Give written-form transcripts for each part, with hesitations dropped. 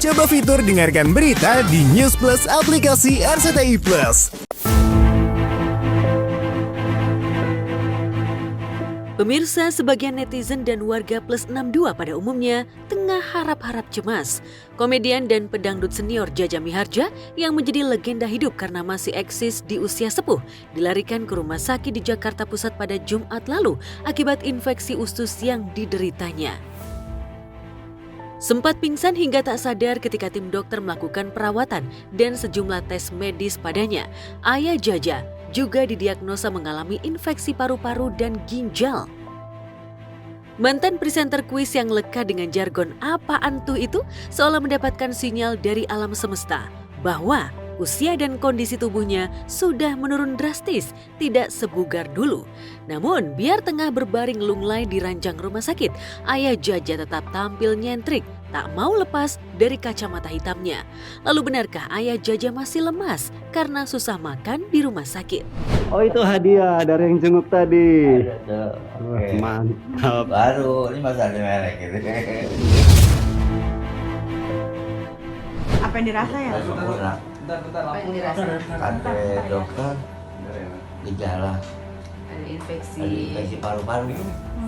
Coba fitur dengarkan berita di News Plus aplikasi RCTI Plus. Pemirsa, sebagian netizen dan warga plus 62 pada umumnya tengah harap-harap cemas. Komedian dan pedangdut senior Jaja Mihardja yang menjadi legenda hidup karena masih eksis di usia sepuh dilarikan ke rumah sakit di Jakarta Pusat pada Jumat lalu akibat infeksi usus yang dideritanya. Sempat pingsan hingga tak sadar ketika tim dokter melakukan perawatan dan sejumlah tes medis padanya. Ayah Jaja juga didiagnosa mengalami infeksi paru-paru dan ginjal. Mantan presenter kuis yang leka dengan jargon apaan tuh itu seolah mendapatkan sinyal dari alam semesta bahwa usia dan kondisi tubuhnya sudah menurun drastis, tidak sebugar dulu. Namun, biar tengah berbaring lunglai di ranjang rumah sakit, ayah Jaja tetap tampil nyentrik, tak mau lepas dari kacamata hitamnya. Lalu benarkah ayah Jaja masih lemas karena susah makan di rumah sakit? Oh, itu hadiah dari yang jenguk tadi. Oke. Mantap. Baru, ini masih ada merek gitu. Apa yang dirasa ya? Sempurna. Apa yang dirasa? Kata dokter, gejala Ada infeksi ada infeksi paru-paru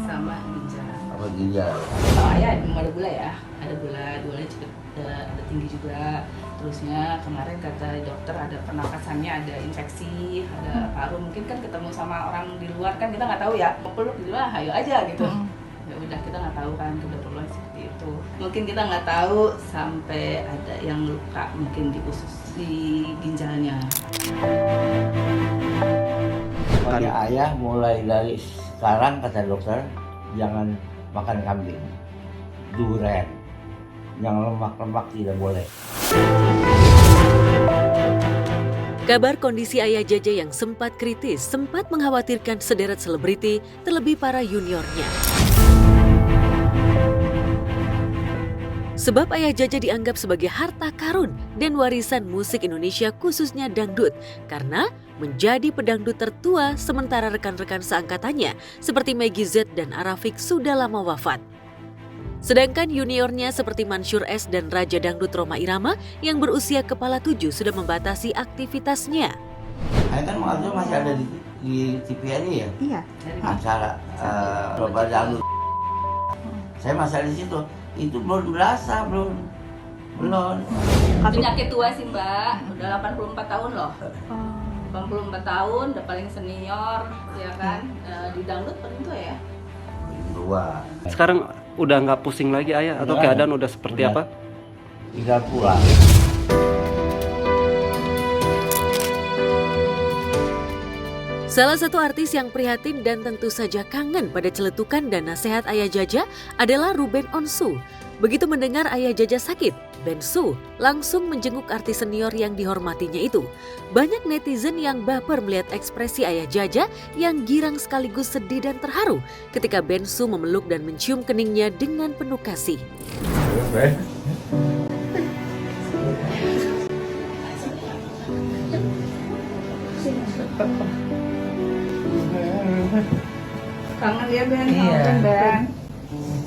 sama ginjal. apa ginjal. Oh ya, ada gula ya. Ada gulanya cukup ada tinggi juga. Terusnya kemarin kata dokter ada pernapasannya ada infeksi, ada paru. Mungkin kan ketemu sama orang di luar kan kita nggak tahu ya. Mau peluk di luar, ayo aja gitu. Ya udah kita nggak tahu kan kebetulan seperti itu. Mungkin kita nggak tahu sampai ada yang luka mungkin di usus di ginjalnya. Makanya ayah mulai dari sekarang kata dokter jangan makan kambing, duren, yang lemak-lemak tidak boleh. Kabar kondisi ayah Jaja yang sempat kritis sempat mengkhawatirkan sederet selebriti, terlebih para juniornya. Sebab ayah Jaja dianggap sebagai harta karun dan warisan musik Indonesia khususnya dangdut karena menjadi pedangdut tertua sementara rekan-rekan seangkatannya seperti Maggie Z dan Arafik sudah lama wafat. Sedangkan juniornya seperti Mansyur S dan Raja Dangdut Rhoma Irama yang berusia kepala 7 sudah membatasi aktivitasnya. Ayah kan waktu masih ada di TVRI ya? Iya. Acara Bapak Dangdut. Saya masih ada di situ. Itu belum berasa, belum. Penyakit tua sih Mbak, udah 84 tahun loh. 84 tahun, udah paling senior, ya kan? Di dangdut paling tua ya. Dua. Sekarang udah nggak pusing lagi ayah atau Udah. keadaan udah seperti Udah. apa? Tinggal pulang. Salah satu artis yang prihatin dan tentu saja kangen pada celetukan dan nasihat ayah Jaja adalah Ruben Onsu. Begitu mendengar ayah Jaja sakit, Bensu langsung menjenguk artis senior yang dihormatinya itu. Banyak netizen yang baper melihat ekspresi ayah Jaja yang girang sekaligus sedih dan terharu ketika Bensu memeluk dan mencium keningnya dengan penuh kasih. Kangen ya Ben, Iya. Ben.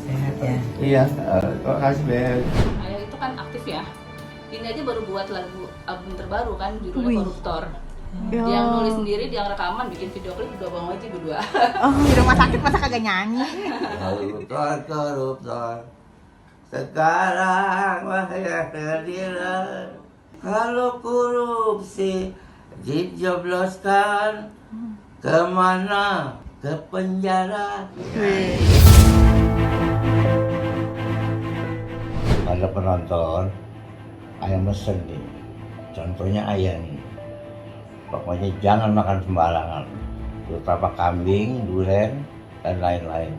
Sehat ya? Iya, terima kasih Ben. Ayah itu kan aktif ya. Ini aja baru buat lagu album terbaru kan, judulnya Koruptor. Dia yang nulis sendiri, dia yang rekaman, bikin video klip berdua Bang Oji berdua. Oh, di rumah sakit masa kagak nyanyi? Koruptor, koruptor. Sekarang wahai terdiran. Kalau korupsi dijebloskan kemana? Ke penjara. Ada penonton, ayah mesen nih. Contohnya ayah nih. Pokoknya jangan makan sembarangan. Terutama kambing, duren, dan lain-lain.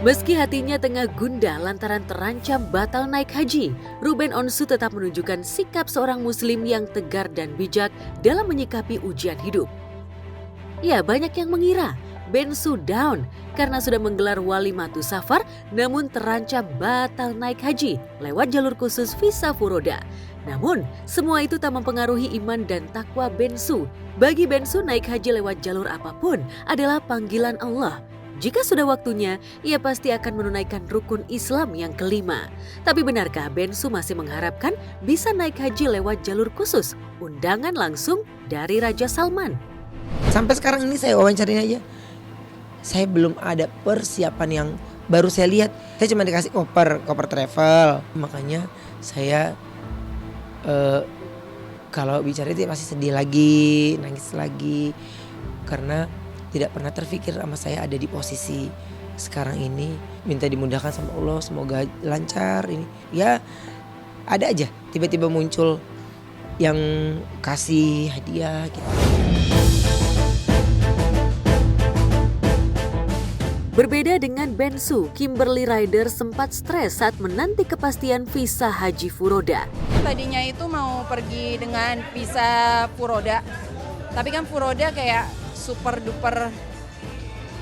Meski hatinya tengah gundah lantaran terancam batal naik haji, Ruben Onsu tetap menunjukkan sikap seorang muslim yang tegar dan bijak dalam menyikapi ujian hidup. Ya, banyak yang mengira Bensu down karena sudah menggelar Walimatu Safar namun terancam batal naik haji lewat jalur khusus visa Furoda. Namun, semua itu tak mempengaruhi iman dan takwa Bensu. Bagi Bensu, naik haji lewat jalur apapun adalah panggilan Allah. Jika sudah waktunya, ia pasti akan menunaikan rukun Islam yang kelima. Tapi benarkah Bensu masih mengharapkan bisa naik haji lewat jalur khusus, undangan langsung dari Raja Salman? Sampai sekarang ini saya wawancarin aja, saya belum ada persiapan yang baru saya lihat. Saya cuma dikasih koper travel. Makanya saya kalau bicara itu masih sedih lagi, nangis lagi. Karena tidak pernah terfikir sama saya ada di posisi sekarang ini. Minta dimudahkan sama Allah, semoga lancar ini. Ya ada aja tiba-tiba muncul yang kasih hadiah gitu. Berbeda dengan Bensu, Kimberly Ryder sempat stres saat menanti kepastian visa haji Furoda. Tadinya itu mau pergi dengan visa Furoda, tapi kan Furoda kayak super duper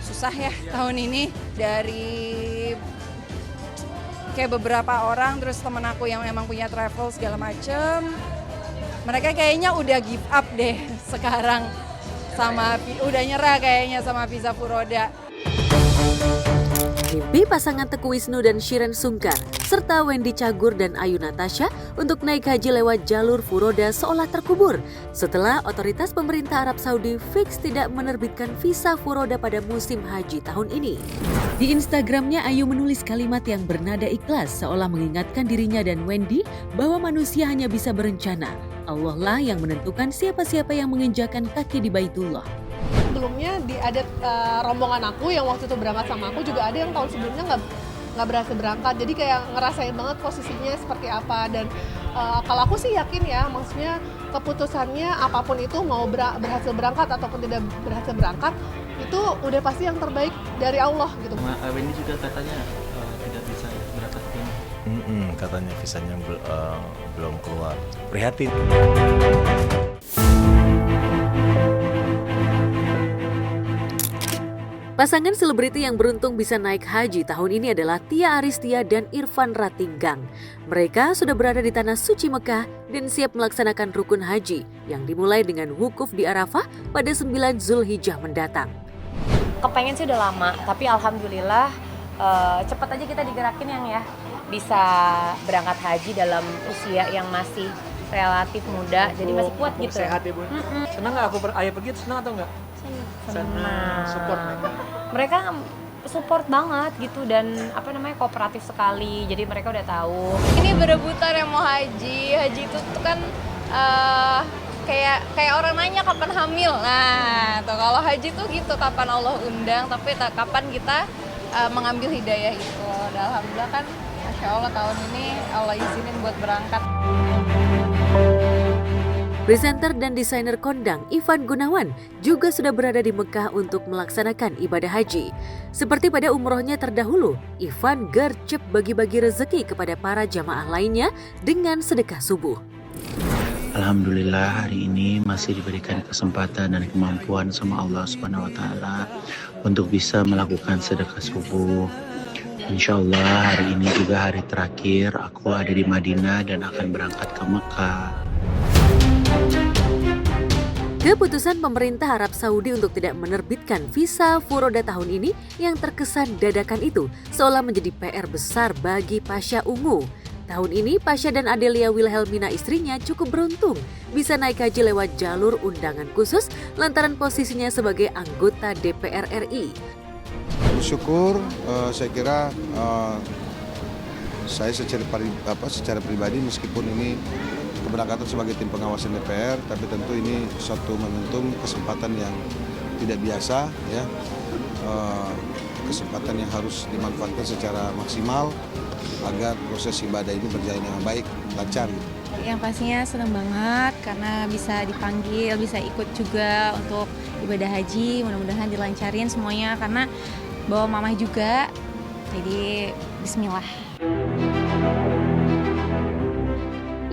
susah ya tahun ini. Dari kayak beberapa orang, terus temen aku yang emang punya travel segala macem, mereka kayaknya udah give up deh sekarang, udah nyerah kayaknya sama visa Furoda. Mimpi pasangan Teguh Wisnu dan Shiren Sungkar, serta Wendy Cagur dan Ayu Natasha untuk naik haji lewat jalur Furoda seolah terkubur setelah otoritas pemerintah Arab Saudi fix tidak menerbitkan visa Furoda pada musim haji tahun ini. Di Instagramnya, Ayu menulis kalimat yang bernada ikhlas seolah mengingatkan dirinya dan Wendy bahwa manusia hanya bisa berencana. Allah lah yang menentukan siapa-siapa yang menginjakan kaki di Baitullah. Sebelumnya ada rombongan aku yang waktu itu berangkat sama aku juga ada yang tahun sebelumnya nggak berhasil berangkat, jadi kayak ngerasain banget posisinya seperti apa. Dan kalau aku sih yakin ya, maksudnya keputusannya apapun itu, mau berhasil berangkat ataupun tidak berhasil berangkat, itu udah pasti yang terbaik dari Allah gitu. Wendy juga katanya tidak bisa berangkat ini. Katanya visanya belum keluar. Prihatin. Pasangan selebriti yang beruntung bisa naik haji tahun ini adalah Tia Aristia dan Irfan Ratinggang. Mereka sudah berada di tanah suci Mekah dan siap melaksanakan rukun haji yang dimulai dengan wukuf di Arafah pada 9 Zulhijjah mendatang. Kepengen sih udah lama, tapi alhamdulillah cepat aja kita digerakin yang ya bisa berangkat haji dalam usia yang masih relatif muda, jadi masih kuat gitu. Sehat ya Bu. Senang nggak ayah pergi? Senang atau enggak? Senang. Support mereka support banget gitu, dan kooperatif sekali, jadi mereka udah tahu. Ini berebutan yang mau haji itu tuh kan kayak orang nanya kapan hamil. Nah tuh kalau haji tuh gitu, kapan Allah undang, tapi kapan kita mengambil hidayah itu. Dan alhamdulillah kan, Masya Allah tahun ini Allah izinin buat berangkat. Presenter dan desainer kondang Ivan Gunawan juga sudah berada di Mekah untuk melaksanakan ibadah haji. Seperti pada umrohnya terdahulu, Ivan gercep bagi-bagi rezeki kepada para jamaah lainnya dengan sedekah subuh. Alhamdulillah hari ini masih diberikan kesempatan dan kemampuan sama Allah Subhanahu wa Ta'ala untuk bisa melakukan sedekah subuh. Insya Allah hari ini juga hari terakhir aku ada di Madinah dan akan berangkat ke Mekah. Keputusan pemerintah Arab Saudi untuk tidak menerbitkan visa Furoda tahun ini yang terkesan dadakan itu seolah menjadi PR besar bagi Pasha Ungu. Tahun ini Pasha dan Adelia Wilhelmina istrinya cukup beruntung bisa naik haji lewat jalur undangan khusus lantaran posisinya sebagai anggota DPR RI. Bersyukur, saya kira saya secara pribadi meskipun ini keberangkatan sebagai tim pengawasan DPR, tapi tentu ini suatu momentum kesempatan yang tidak biasa ya, kesempatan yang harus dimanfaatkan secara maksimal agar proses ibadah ini berjalan dengan baik, lancar. Yang pastinya senang banget karena bisa dipanggil, bisa ikut juga untuk ibadah haji, mudah-mudahan dilancarin semuanya karena bawa mamah juga, jadi bismillah.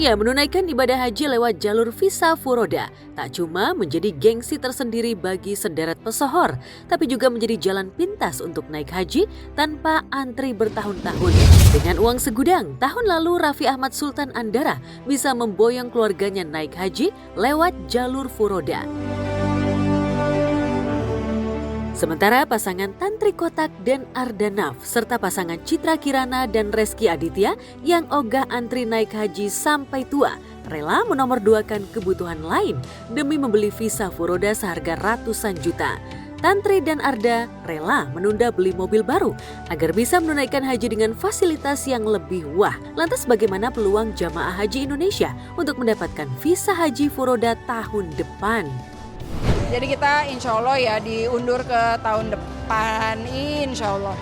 Ya, menunaikan ibadah haji lewat jalur visa Furoda tak cuma menjadi gengsi tersendiri bagi sederet pesohor, tapi juga menjadi jalan pintas untuk naik haji tanpa antri bertahun-tahun. Dengan uang segudang, tahun lalu Raffi Ahmad Sultan Andara bisa memboyong keluarganya naik haji lewat jalur Furoda. Sementara pasangan Tantri Kotak dan Ardanaf serta pasangan Citra Kirana dan Reski Aditya yang ogah antri naik haji sampai tua rela menomorduakan kebutuhan lain demi membeli visa furoda seharga ratusan juta. Tantri dan Arda rela menunda beli mobil baru agar bisa menunaikan haji dengan fasilitas yang lebih wah. Lantas bagaimana peluang jamaah haji Indonesia untuk mendapatkan visa haji furoda tahun depan? Jadi kita insya Allah ya diundur ke tahun depan, insya Allah.